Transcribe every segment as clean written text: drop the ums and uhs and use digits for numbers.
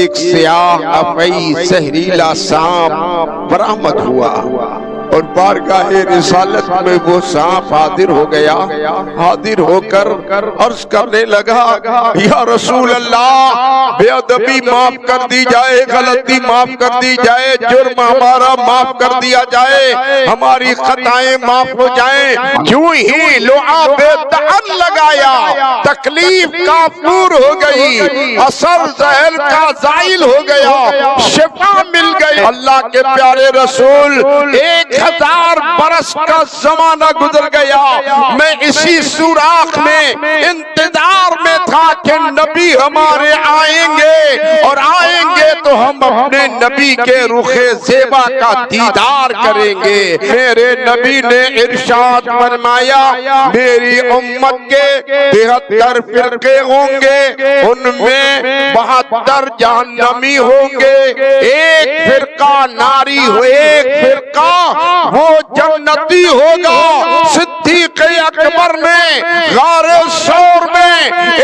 ایک سیاہ افعی زہریلا سانپ برآمد ہوا اور بارگاہ رسالت میں وہ سانپ حاضر ہو گیا۔ حاضر ہو کر عرض کرنے لگا یا رسول اللہ، بے ادبی معاف کر دی جائے، غلطی معاف کر دی جائے، جرم ہمارا معاف کر دیا جائے، ہماری خطائیں معاف ہو جائیں۔ کیوں ہی لعاب طعن لگایا، تکلیف کافور ہو گئی، اثر زہر کا زائل ہو گیا، شفا مل گئی۔ اللہ کے پیارے رسول 1000 برس کا زمانہ گزر گیا، میں اسی سوراخ میں انتظار میں تھا کہ نبی ہمارے آئیں گے، اور آئیں گے تو ہم اپنے نبی کے رخ زیبا کا دیدار کریں گے۔ میرے نبی نے ارشاد فرمایا میری امت کے 73 فرقے ہوں گے، ان میں 72 جہنمی ہوں گے، ایک فرقہ ناری ہو، ایک فرقہ وہ جنتی ہوگا۔ صدیق اکبر نے غار ثور میں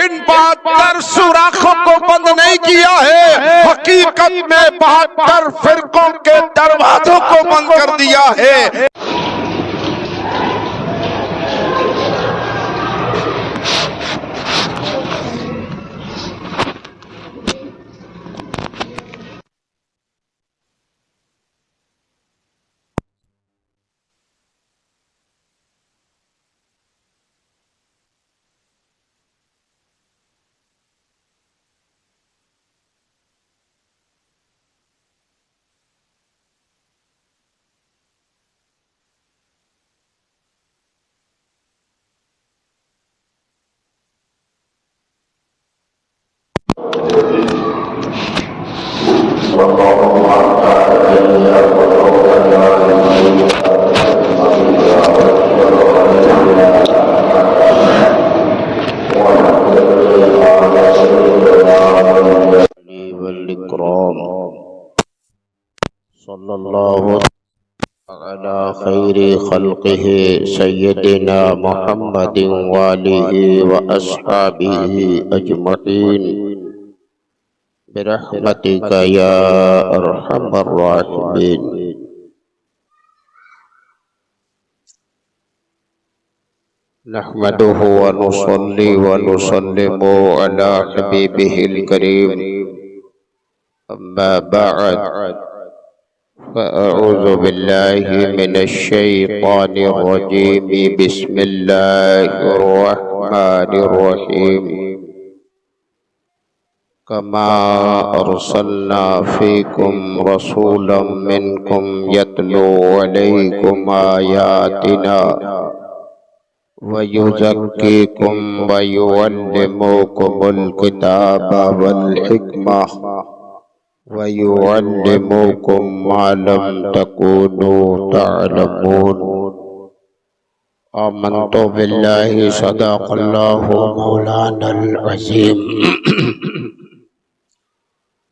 ان 72 سوراخوں کو بند نہیں کیا ہے، حقیقت میں 72 فرقوں کے دروازوں کو بند کر دیا ہے۔ صلی اللہ علی خیر خلقہ سیدنا محمد وآلہ واصحابہ اجمعین برحمتک یا ارحم الراحمین۔ نحمده ونصلي ونسلم على حبيبه الكريم، أما بعد فأعوذ بالله من الشيطان الرجيم، بسم الله الرحمن الرحيم، كما أرسلنا فيكم رسولا منكم يتلو عليكم آياتنا ويزكيكم ويعلمكم الكتاب والحكمة ويعلمكم ما لم تكونوا تعلمون۔ آمنت بالله صدق الله مولانا العظيم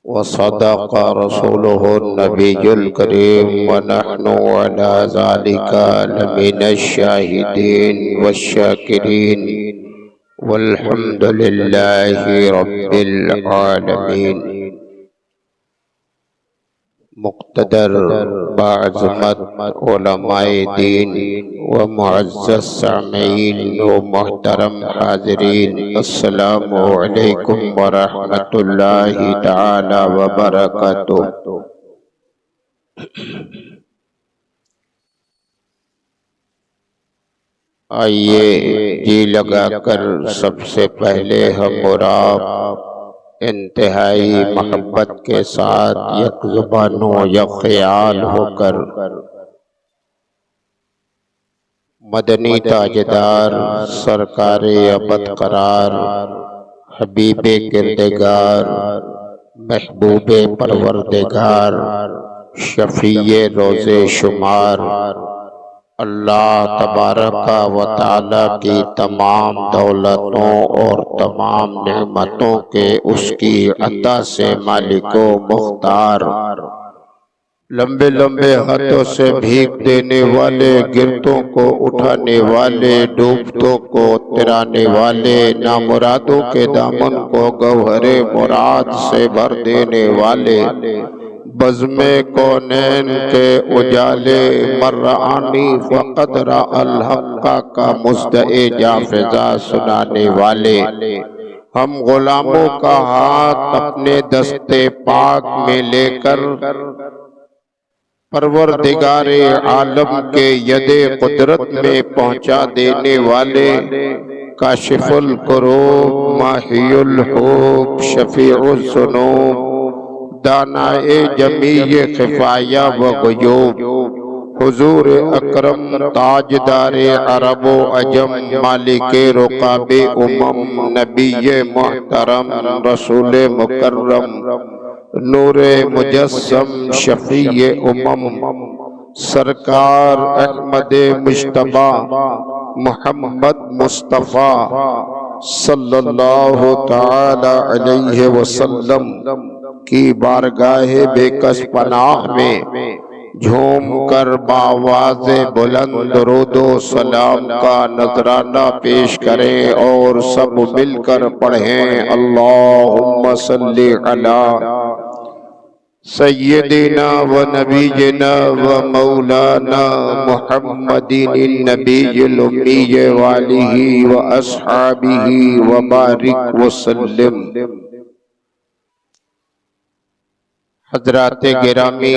وصدق رسوله النبي الكريم، ونحن على ذلك لمن الشاهدين والشاكرين، والحمد لله رب العالمين۔ مقتدر بعظمت علماء دین و معزز سامعین و محترم حاضرین، السلام علیکم ورحمۃ اللہ تعالی وبرکاتہ۔ آئیے جی لگا کر سب سے پہلے ہم اور آپ انتہائی محبت کے ساتھ یک زبان و یک خیال ہو کر مدنی تاجدار سرکار ابد قرار حبیب کردگار محبوب پروردگار شفیع روز شمار اللہ تبارک و تعالی کی تمام دولتوں اور تمام نعمتوں کے اس کی عطا سے مالک و مختار لمبے لمبے ہاتھوں سے بھیگ دینے والے، گرتوں کو اٹھانے والے، ڈوبتوں کو ترانے والے، نامرادوں کے دامن کو گوہر مراد سے بھر دینے والے، بزم کونین کے اجالے، مرعانی فقد رأى الحق کا مصدع جافزہ سنانے والے، ہم غلاموں کا ہاتھ اپنے دست پاک میں لے کر پروردگار عالم کے ید قدرت میں پہنچا دینے والے، کاشف الکروب، ماحی الحب، شفیع الذنوب، دانائے جمیع خفایا و غیوب، حضور اکرم تاجدار عرب و عجم، مالک رقاب نبی محترم، رسول مکرم، نور مجسم، شفیع سرکار احمد مجتبی محمد مصطفیٰ صلی اللہ تعالی علیہ وسلم کی بارگاہ بے کس پناہ میں جھوم کر بآواز بلند درود و سلام کا نذرانہ پیش کریں اور سب مل کر پڑھیں، اللہم صلی علی سیدنا و نبینا و مولانا محمد النبی الامی وآلہ و اصحابہ و بارک وسلم۔ حضرات گرامی،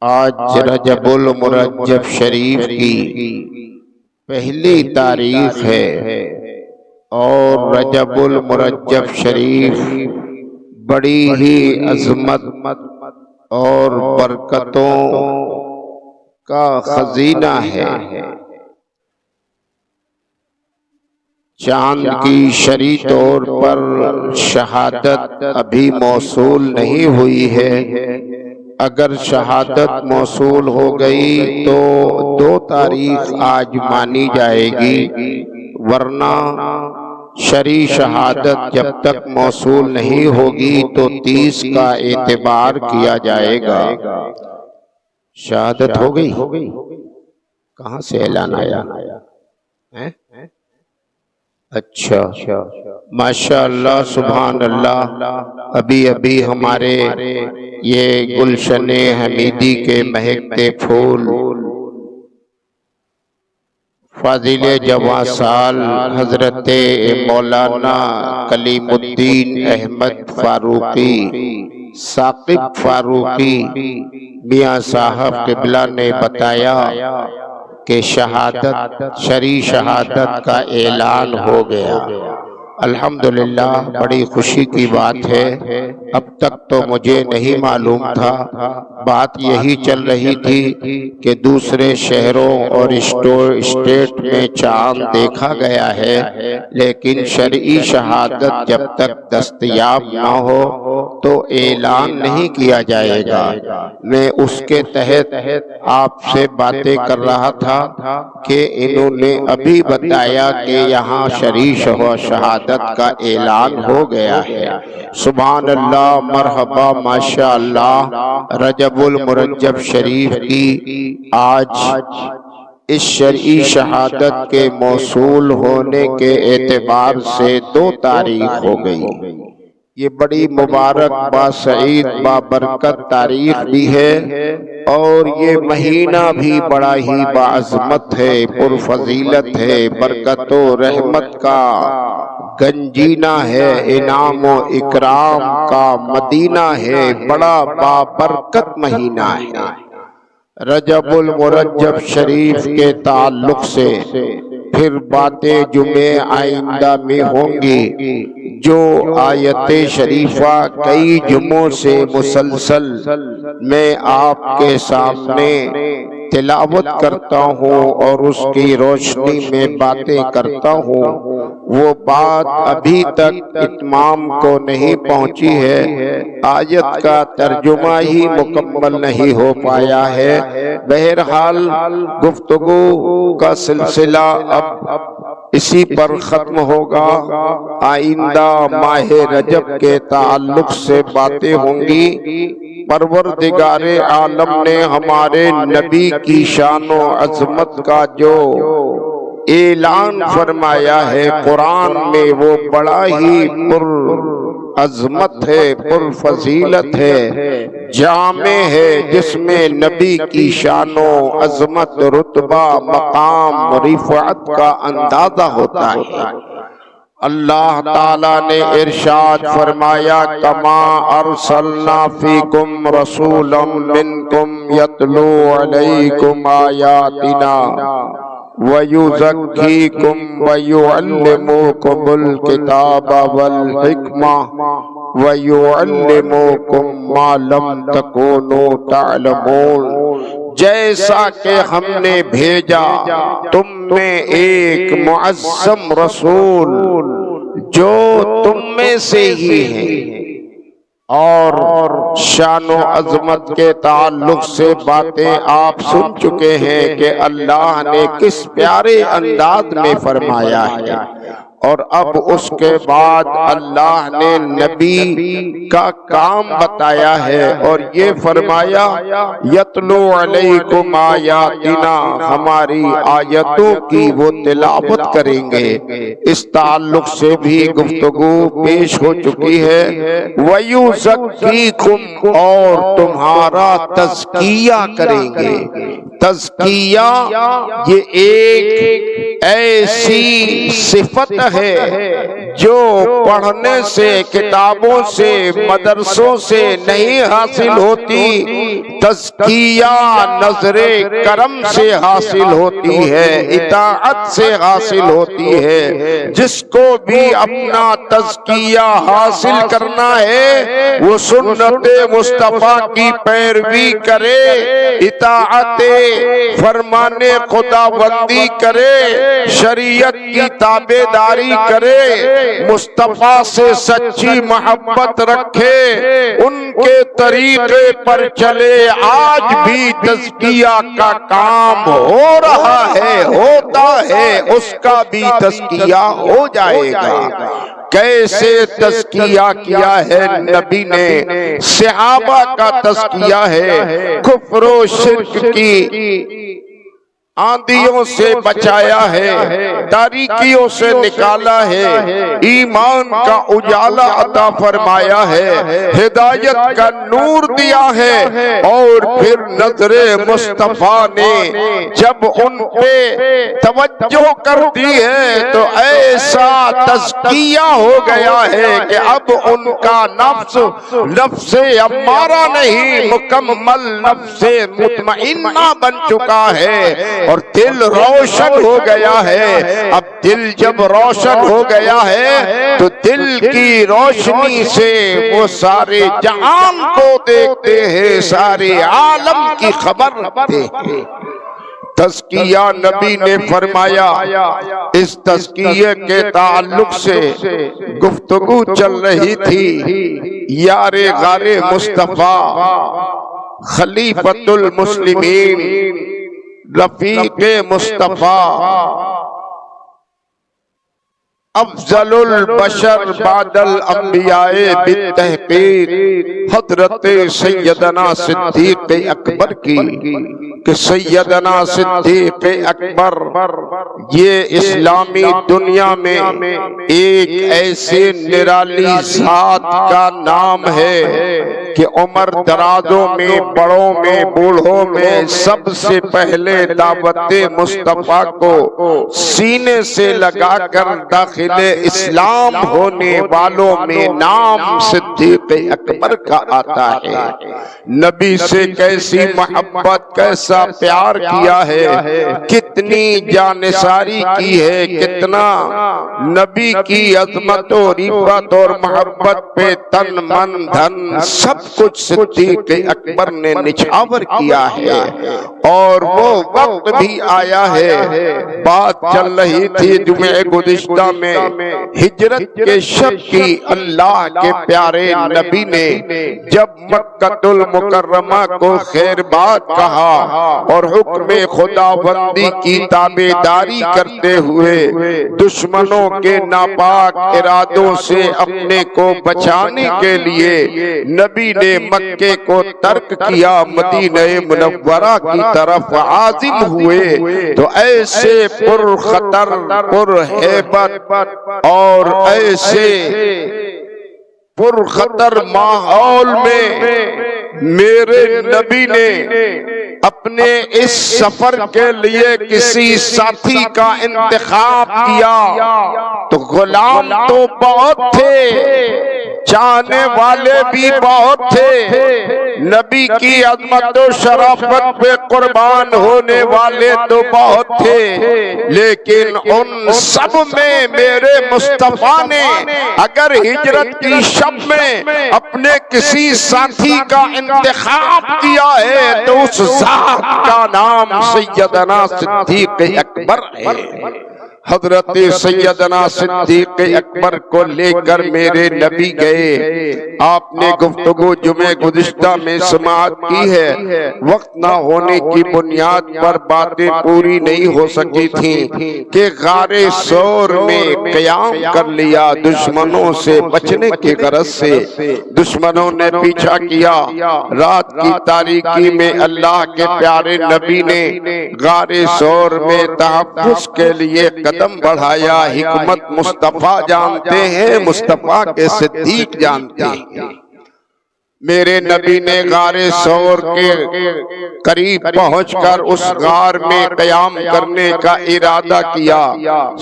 آج رجب المرجب شریف کی پہلی تاریخ ہے اور رجب المرجب شریف بڑی ہی عظمت اور برکتوں کا خزینہ ہے۔ چاند کی شرعی طور پر شہادت ابھی موصول نہیں ہوئی ہے، اگر شہادت موصول ہو گئی تو 2 تاریخ آج مانی جائے گی، ورنہ شرعی شہادت جب تک موصول نہیں ہوگی تو 30 کا اعتبار کیا جائے گا۔ شہادت ہو گئی؟ کہاں سے اعلان آیا؟ اچھا، ماشاءاللہ، سبحان اللہ۔ ابھی ہمارے یہ گلشن حمیدی کے مہکتے پھول فاضل جواں سال حضرت مولانا کلیم الدین احمد فاروقی ثاقب فاروقی میاں صاحب قبلہ نے بتایا کہ شرعی شہادت کا اعلان ہو گیا۔ الحمدللہ، بڑی خوشی کی بات ہے۔ اب تک تو مجھے نہیں معلوم تھا، بات یہی چل رہی تھی کہ دوسرے شہروں اور اسٹیٹ میں چاند دیکھا گیا ہے، لیکن شرعی شہادت جب تک دستیاب نہ ہو تو اعلان نہیں کیا جائے گا۔ میں اس کے تحت آپ سے باتیں کر رہا تھا کہ انہوں نے ابھی بتایا کہ یہاں شرعی شہادت کا اعلان ہو گیا ہے۔ سبحان اللہ، مرحبا، ماشاءاللہ۔ رجب المرجب شریف کی آج اس شرعی شہادت کے موصول ہونے کے اعتبار سے 2 تاریخ ہو گئی۔ یہ بڑی مبارک، باسعید، بابرکت تاریخ بھی ہے اور یہ مہینہ بھی بڑا ہی باعظمت ہے، پرفضیلت ہے، برکت و رحمت کا گنجینہ ہے، انعام و اکرام کا مدینہ ہے، بڑا بابرکت مہینہ ہے۔ رجب المرجب شریف کے تعلق سے پھر باتیں جمعے آئندہ میں ہوں گی، جو آیت شریفہ کئی جمعوں سے مسلسل میں آپ کے سامنے تلاوت کرتا ہوں اور اس کی روشنی میں باتیں کرتا ہوں، وہ بات ابھی تک اتمام کو نہیں پہنچی ہے، آیت کا ترجمہ ہی مکمل نہیں ہو پایا ہے۔ بہرحال گفتگو کا سلسلہ اب اسی پر ختم ہوگا، آئندہ ماہ رجب کے تعلق سے باتیں ہوں گی۔ پروردگار عالم نے ہمارے نبی کی شان و عظمت کا جو اعلان فرمایا ہے قرآن میں، وہ بڑا ہی پر عظمت ہے، پر فضیلت ہے، جامع ہے، جس میں نبی کی شان و عظمت، رتبہ، مقام، رفعت کا اندازہ ہوتا ہے۔ اللہ تعالیٰ نے ارشاد فرمایا، کما ارسلنا فیکم رسولا منکم یتلو علیکم آیاتنا وَيُزَكِّيكُمْ وَيُعَلِّمُكُمُ الْكِتَابَ وَالْحِكْمَةَ وَيُعَلِّمُكُمْ مَا لَمْ تَكُونُوا تَعْلَمُونَ۔ جیسا کہ ہم نے بھیجا تم میں ایک معظم رسول جو تم میں سے ہی ہے، اور شان و عظمت کے تعلق سے باتیں آپ سن چکے ہیں کہ اللہ نے کس پیارے انداز میں فرمایا ہے، اور اب اس کے بعد اللہ نے نبی کا کام بتایا ہے اور یہ فرمایا، یتلو علیکم آیاتنا، ہماری آیتوں کی وہ تلاوت کریں گے۔ اس تعلق سے بھی گفتگو پیش ہو چکی ہے۔ وَيُزَكِّيكُمْ، اور تمہارا تزکیہ کریں گے۔ تزکیہ یہ ایک ایسی صفت ہے جو پڑھنے سے، کتابوں سے، مدرسوں سے نہیں حاصل ہوتی، تزکیہ نظر کرم سے حاصل ہوتی ہے، اطاعت سے حاصل ہوتی ہے۔ جس کو بھی اپنا تزکیہ حاصل کرنا ہے وہ سنت مصطفیٰ کی پیروی کرے، اطاعت فرمان خدا بندی کرے، شریعت کی تابع داری کرے، مصطفیٰ سے سچی محبت رکھے، ان کے طریقے پر چلے۔ آج بھی تزکیہ کا کام ہو رہا ہے، ہوتا ہے، اس کا بھی تزکیہ ہو جائے گا۔ کیسے تزکیہ کیا ہے نبی نے؟ صحابہ کا تزکیہ ہے، کفر و شرک کی آندھیوں سے بچایا ہے، تاریکیوں سے نکالا ہے، ایمان کا اجالا عطا فرمایا ہے، ہدایت کا نور دیا ہے، اور پھر نظر مصطفیٰ نے جب ان پہ توجہ کر دی ہے تو ایسا تزکیہ ہو گیا ہے کہ اب ان کا نفس امارہ نہیں، مکمل نفس مطمئنہ بن چکا ہے، اور دل روشن ہو گیا ہے۔ اب دل جب روشن ہو گیا ہے تو دل کی روشنی سے وہ سارے جہان کو دیکھتے ہیں، سارے عالم کی خبر رکھتے ہیں۔ تزکیہ نبی نے فرمایا۔ اس تزکیے کے تعلق سے گفتگو چل رہی تھی۔ یار غار مصطفیٰ، خلیفۃ المسلمین، رفیق مصطفیٰ، افضل البشر بعد الانبیاء بالتحقیق، حضرت سیدنا صدیق اکبر کی، کہ سیدنا صدیق اکبر یہ اسلامی دنیا میں ایک ایسے نرالی ذات کا نام ہے کہ عمر درازوں میں، بڑوں میں، بوڑھوں میں سب سے پہلے دعوت مصطفیٰ کو سینے سے لگا کر داخل اسلام ہونے والوں میں نام صدیق اکبر کا آتا ہے۔ نبی سے کیسی محبت، کیسا پیار کیا ہے، کتنی جانثاری کی ہے، کتنا نبی کی عظمت و رفعت اور محبت پہ تن من دھن سب سب کچھ صدیق اکبر نے نچھاور کیا ہے، اور وہ وقت بھی آیا ہے۔ بات چل رہی تھی جمعہ گزشتہ میں ہجرت کے شب کی، اللہ کے پیارے نبی نے جب مکہ المکرمہ کو خیر بات کہا اور حکم خداوندی کی تابعداری کرتے ہوئے دشمنوں کے ناپاک ارادوں سے اپنے کو بچانے کے لیے نبی نے مکے کو ترک کیا، مدینہ منورہ کی طرف عازم ہوئے، تو ایسے پرخطر پرہیبت اور ایسے پرخطر ماحول میں میرے نبی نے اپنے اس سفر کے لیے کسی ساتھی کا انتخاب کیا، تو غلام تو بہت تھے، چاہنے والے بھی بہت تھے، نبی کی عظمت و شرافت پہ قربان ہونے والے تو بہت تھے، لیکن ان سب میں میرے مصطفیٰ نے اگر ہجرت کی شب میں اپنے کسی ساتھی کا انتخاب کیا ہے تو اس ذات کا نام سیدنا صدیق اکبر ہے۔ حضرت سیدنا صدیق اکبر کو لے کر میرے نبی گئے۔ آپ نے گفتگو جمعہ گزشتہ میں سماعت کی ہے، وقت نہ ہونے کی بنیاد پر باتیں پوری نہیں ہو سکی تھیں کہ غار ثور میں قیام کر لیا دشمنوں سے بچنے کی غرض سے۔ دشمنوں نے پیچھا کیا، رات کی تاریکی میں اللہ کے پیارے نبی نے غار ثور میں تحفظ کے لیے قدم بڑھایا۔ حکمت مصطفیٰ جانتے ہیں، مصطفیٰ کے صدیق جانتے ہیں۔ میرے نبی نے غار ثور کے قریب پہنچ کر اس غار میں قیام کرنے کا ارادہ کیا۔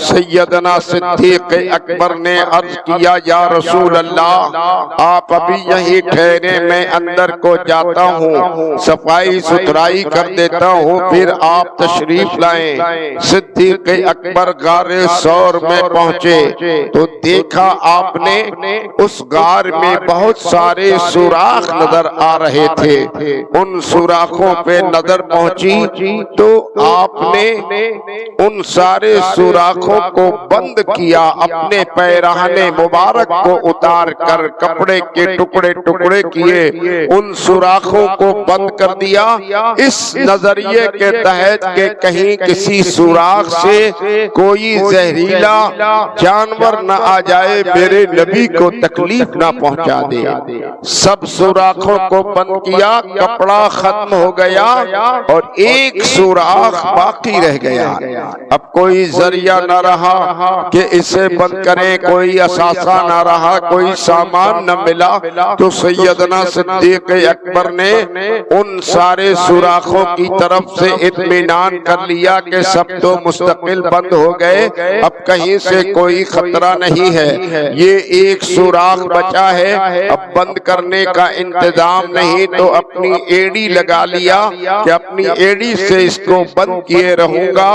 سیدنا صدیق اکبر نے عرض کیا، یا رسول اللہ آپ ابھی یہیں ٹھہرے، میں اندر کو جاتا ہوں، صفائی ستھرائی کر دیتا ہوں، پھر آپ تشریف لائیں۔ صدیق اکبر غار ثور میں پہنچے تو دیکھا آپ نے اس غار میں بہت سارے سوراخ نظر آ رہے تھے۔ ان سوراخوں پہ نظر پہنچی تو آپ نے ان سارے سوراخوں کو بند کیا، اپنے پیراہن مبارک کو اتار کر کپڑے کے ٹکڑے ٹکڑے کیے، ان سوراخوں کو بند کر دیا، اس نظریے کے تحت کہ کہیں کسی سوراخ سے کوئی زہریلا جانور نہ آ جائے، میرے نبی کو تکلیف نہ پہنچا دے۔ سب سوراخوں کو بند کیا، کپڑا ختم ہو گیا اور ایک سوراخ باقی رہ گیا۔ اب کوئی ذریعہ نہ رہا کہ اسے بند کریں، کوئی اثاثہ نہ رہا، کوئی سامان نہ ملا، تو سیدنا صدیق اکبر نے ان سارے سوراخوں کی طرف سے اطمینان کر لیا کہ سب تو مستقل بند ہو گئے، اب کہیں سے کوئی خطرہ نہیں ہے، یہ ایک سوراخ بچا ہے، اب بند کرنے کا انتظام نہیں تو اپنی ایڑی لگا لیا کہ اپنی ایڑی سے اس کو بند کیے رہوں گا،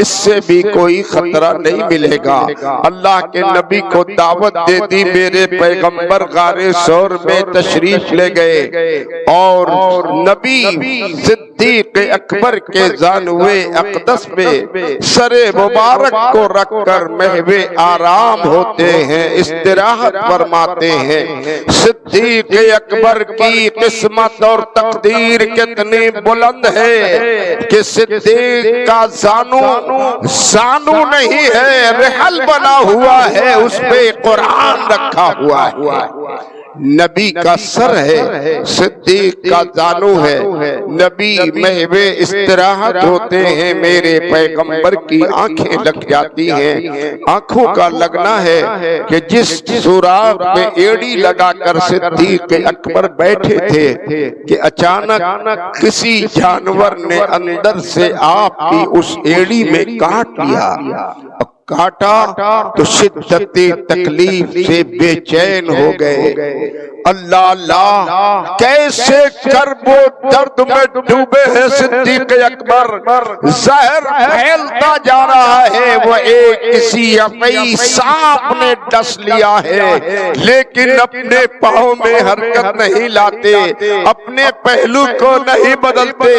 اس سے بھی کوئی خطرہ نہیں ملے گا۔ اللہ کے نبی کو دعوت دے دی، میرے پیغمبر غار ثور میں تشریف لے گئے اور نبی صدیق اکبر کے زانوے اقدس پہ سر مبارک کو رکھ کر محو آرام ہوتے ہیں، استراحت فرماتے ہیں۔ صدیق اکبر کی قسمت اور تقدیر کتنی بلند ہے کہ صدیق کا زانو نہیں ہے، رحل بنا ہوا ہے، اس پہ قرآن رکھا ہوا ہے۔ نبی کا سر ہے، صدیق کا زانو ہے، نبی محو استراحت ہوتے ہیں، میرے پیغمبر کی آنکھیں لگ جاتی ہیں۔ آنکھوں کا لگنا ہے کہ جس سوراخ پہ ایڑی لگا کر صدیق اکبر بیٹھے تھے کہ اچانک کسی جانور نے اندر سے آپ کی اس ایڑی میں کاٹ لیا، کاٹا تو شدت تکلیف سے بے چین ہو گئے۔ اللہ اللہ کیسے کرب و درد میں ڈوبے ہیں صدیق اکبر، زہر پھیلتا جا رہا ہے، وہ ایک کسی افعی سانپ نے ڈس لیا ہے، لیکن اپنے پاؤں میں حرکت نہیں لاتے، اپنے پہلو کو نہیں بدلتے،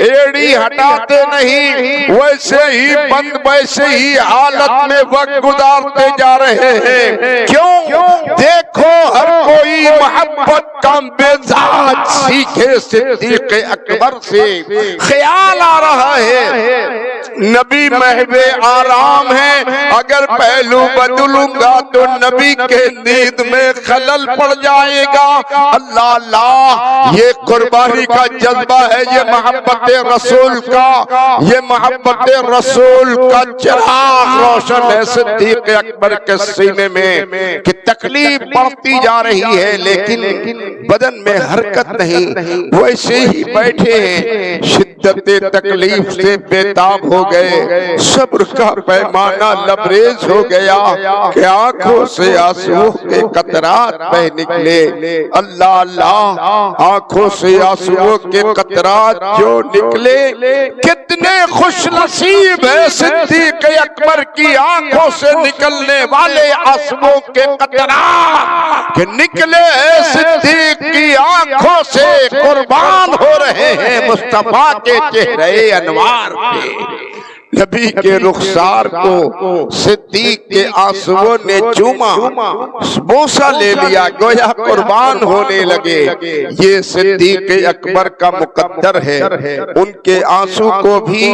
ایڑی ہٹاتے نہیں، ویسے ہی بند ویسے ہی حالت میں وقت گزارتے جا رہے ہیں۔ کیوں؟ دیکھو ہر کوئی محبت کا مزاج سیکھے صدیق اکبر سے۔ خیال آ رہا ہے نبی محو آرام ہے، اگر پہلو بدلوں گا تو نبی کے نیند میں خلل پڑ جائے گا۔ اللہ اللہ یہ قربانی کا جذبہ ہے، یہ محبت رسول کا، یہ محبت رسول کا چراغ روشن ہے صدیق اکبر کے سینے میں کہ تکلیف بڑھتی جا رہی ہے لیکن بدن میں حرکت نہیں، ویسے ہی بیٹھے ہیں۔ شدت تکلیف سے بےتاب ہو گئے، صبر کا پیمانہ لبریز ہو گیا کہ آنکھوں سے آنسو کے قطرات بہ نکلے۔ اللہ اللہ آنکھوں سے آنسو کے قطرات جو نکلے، کتنے خوش نصیب ہے صدیق اکبر کی آنکھوں سے نکلنے والے آنسو کے قطرات کہ نکلے صدیق کی آنکھوں سے، قربان ہو رہے ہیں مصطفیٰ کے چہرے انوار پہ۔ نبی کے رخسار کو صدیق کے آنسوؤں نے چوما، بوسہ لے لیا، گویا قربان ہونے لگے۔ یہ صدیق اکبر کا مقدر ہے، ان کے آنسو کو بھی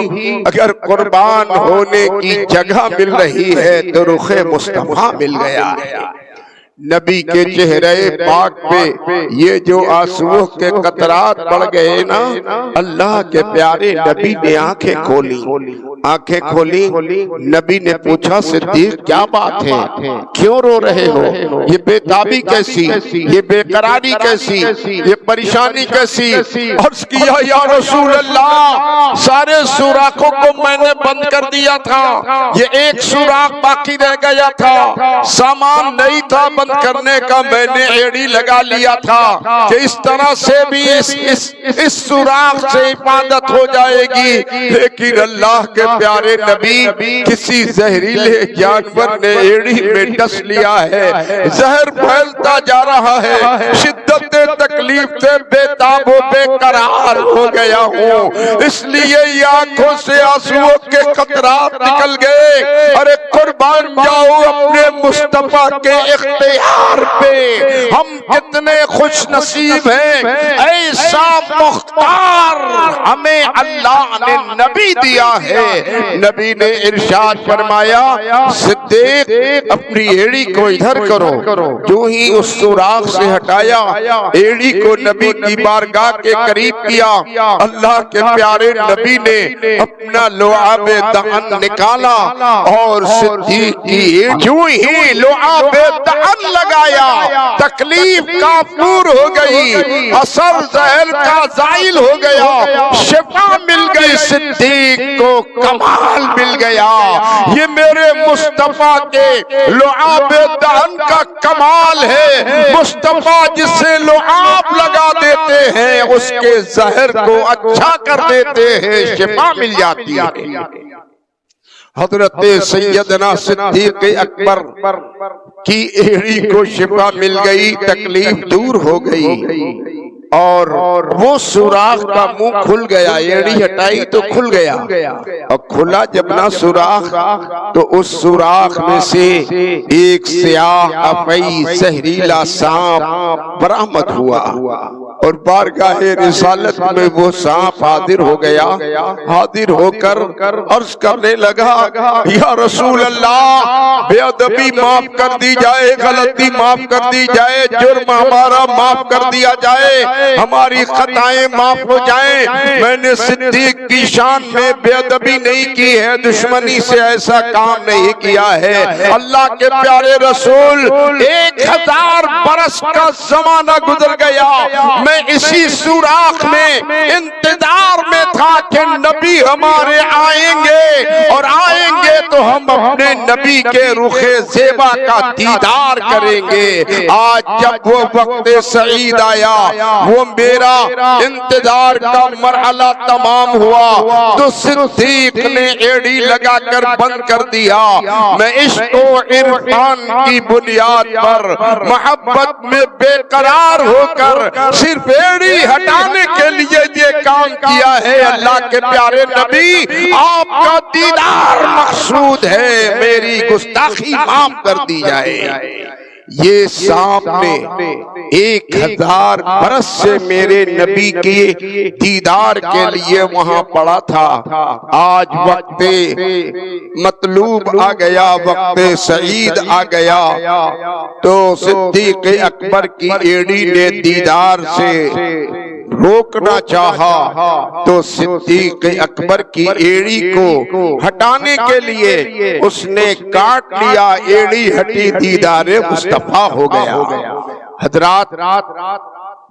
اگر قربان ہونے کی جگہ مل رہی ہے تو رخ مصطفیٰ مل گیا ہے۔ نبی کے چہرے پاک پہ یہ جو آنسوؤں کے قطرات پڑ گئے نا، اللہ کے پیارے نبی نے آنکھیں کھولی۔ آنکھیں کھولی، نبی نے پوچھا صدیق کیا بات ہے، کیوں رو رہے ہو؟ یہ بےتابی کیسی، یہ بے قراری کیسی، یہ پریشانی کیسی؟ عرض کیا یا رسول اللہ سارے سوراخوں کو میں نے بند کر دیا تھا، یہ ایک سوراخ باقی رہ گیا تھا، سامان نہیں تھا بند کرنے کا، میں نے ایڑی لگا لیا تھا کہ اس طرح سے بھی اس سوراخ سے حفاظت ہو جائے گی، لیکن اللہ کے پیارے نبی کسی زہریلے جانور نے ایڑی میں ڈس لیا ہے، زہر پھیلتا جا رہا ہے، شدت تکلیف سے بےتاب و بے قرار ہو گیا ہوں، اس لیے یہ آنکھوں سے آنسوؤں کے قطرات نکل گئے۔ ارے قربان جاؤ اپنے مصطفیٰ کے اختیار پہ، ہم کتنے خوش نصیب ہیں، ایسا مختار ہمیں اللہ نے نبی دیا ہے۔ نبی نے ارشاد فرمایا صدیق اپنی ایڑی کو ادھر کرو، جو ہی اس سوراخ سے ہٹایا، ایڑی کو نبی کی بارگاہ کے قریب کیا، اللہ کے پیارے نبی نے اپنا لعاب دہن نکالا اور صدیق کی ایڑی جو ہی لعاب دہن لگایا، تکلیف کافور ہو گئی، اثر زہر کا زائل ہو گیا، شفا مل گئی، صدیق کو کمال مل گیا۔ یہ میرے مصطفیٰ کے لعاب دہن کا کمال ہے، مصطفیٰ جسے لعاب لگا دیتے ہیں اس کے زہر کو اچھا کر دیتے ہیں، شفا مل جاتی ہے۔ حضرت سیدنا صدیق اکبر کی ایڑی کو شفا مل گئی، تکلیف دور ہو گئی اور وہ سوراخ کا منہ کھل گیا، ایڑی ہٹائی تو کھل گیا، اور کھلا جب نہ سوراخ تو اس سوراخ میں سے ایک سیاہ افعی زہریلا سانپ برآمد ہوا، اور بارگاہ رسالت میں وہ سانپ حاضر ہو گیا۔ حاضر ہو کر عرض کرنے لگا یا رسول اللہ بے ادبی معاف کر دی جائے، غلطی معاف کر دی جائے، جرم ہمارا معاف کر دیا جائے، ہماری خطائیں معاف ہو جائیں، میں نے صدیق کی شان میں بے ادبی نہیں کی ہے، دشمنی سے ایسا کام نہیں کیا ہے۔ اللہ کے پیارے رسول 1000 برس کا زمانہ گزر گیا، میں اسی سوراخ میں انتظار انتظار میں تھا کہ نبی ہمارے آئیں گے اور آئیں گے تو ہم اپنے نبی کے رخ زیبا کا دیدار کریں گے۔ آج جب وہ وقت سعید آیا، وہ میرا انتظار کا مرحلہ تمام ہوا، تو صدیق نے ایڑی لگا کر بند کر دیا۔ میں عشق و عرفان کی بنیاد پر محبت میں بے قرار ہو کر صرف ایڑی ہٹانے کے لیے یہ کام کیا ہے۔ اللہ کے پیارے نبی، آپ کا دیدار مقصود ہے، میری گستاخی معاف کر دی جائے۔ یہ سانپ نے 1000 برس سے میرے نبی کے دیدار کے لیے وہاں پڑا تھا۔ آج وقت مطلوب آ گیا، وقت سعید آ گیا، تو صدیق اکبر کی ایڑی نے دیدار سے روکنا چاہا، تو صدیق اکبر کی ایڑی کو ہٹانے کے لیے اس نے کاٹ لیا، ایڑی ہٹی، دیدار مصطفیٰ ہو گیا۔ حضرات،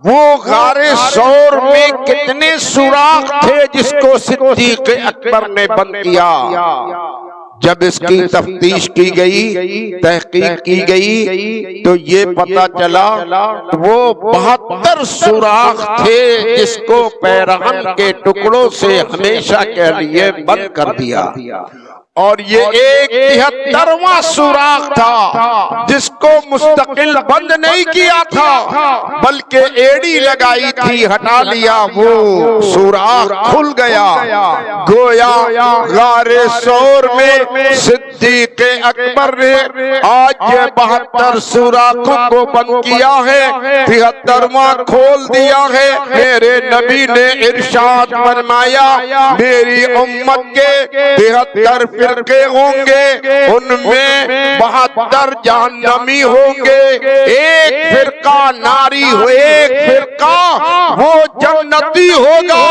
وہ غار ثور میں کتنے سوراخ تھے جس کو صدیق اکبر نے بند کیا؟ جب اس کی تفتیش کی گئی، تحقیق کی گئی، تو یہ پتہ چلا وہ 72 سوراخ تھے جس کو پیرہن کے ٹکڑوں سے ہمیشہ کے لیے بند کر دیا، اور یہ ایک 73واں سوراخ تھا جس کو مستقل بند نہیں کیا تھا بلکہ ایڑی لگائی تھی، ہٹا لیا، وہ سوراخ کھل گیا۔ گویا غار ثور میں صدیق اکبر نے آج 72 سوراخوں کو بند کیا ہے، 73واں کھول دیا ہے۔ میرے نبی نے ارشاد فرمایا، میری امت کے 73 فرقے ہوں گے، ان میں 72 جہنمی ہوں گے، ایک فرقہ ناری ہو، ایک فرقہ وہ جنتی ہوگا۔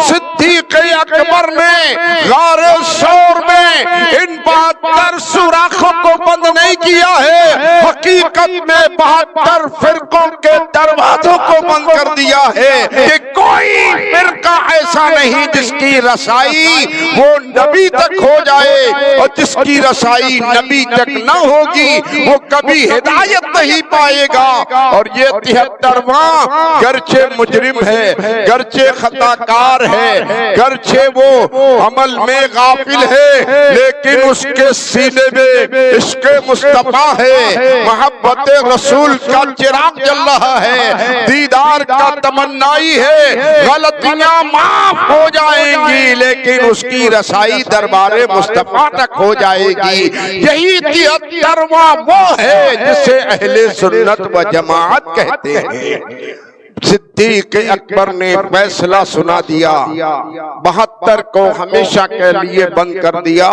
صدیق اکبر نے غار ثور میں ان 72 سوراخوں کو بند نہیں کیا ہے، حقیقت میں 72 فرقوں کے دروازوں کو بند کر دیا ہے کہ کوئی فرقہ ایسا نہیں جس کی رسائی وہ نبی تک ہو جائے، اور جس کی رسائی نبی تک نہ ہوگی وہ کبھی ہدایت نہیں پائے گا۔ اور یہ 73واں گرچہ مجرم ہے، گرچہ خطا کار ہے، گرچہ وہ عمل میں غافل ہے، لیکن اس کے سینے میں عشق مصطفیٰ ہے، محبت رسول کا چراغ جل رہا ہے، دیدار کا تمنائی ہے، غلطیاں معاف ہو جائیں گی لیکن اس کی رسائی دربار مصطفیٰ تک ہو جائے گی۔ یہی 73واں وہ ہے جسے اہل سنت و جماعت کہتے ہیں۔ صدیق اکبر نے فیصلہ سنا دیا، 72 کو ہمیشہ کے لیے بند کر دیا،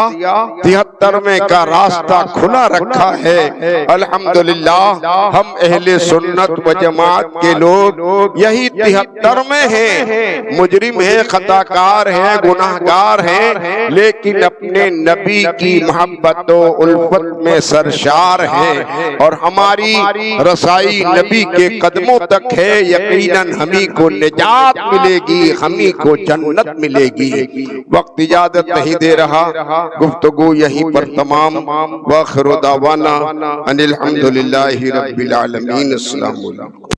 73ویں کا راستہ کھلا رکھا ہے۔ الحمدللہ ہم اہل سنت و جماعت کے لوگ یہی 73ویں ہیں، مجرم ہیں، خطا کار ہیں، گناہگار ہیں، لیکن اپنے نبی کی محبت و الفت میں سرشار ہیں، اور ہماری رسائی نبی کے قدموں تک ہے۔ یقیناً ہمیں کو نجات ملے گی، ہمیں کو جنت ملے گی۔ وقت اجازت نہیں دے رہا، گفتگو یہیں پر تمام۔ وآخر دعوانا ان الحمدللہ رب العالمین۔ السلام علیکم۔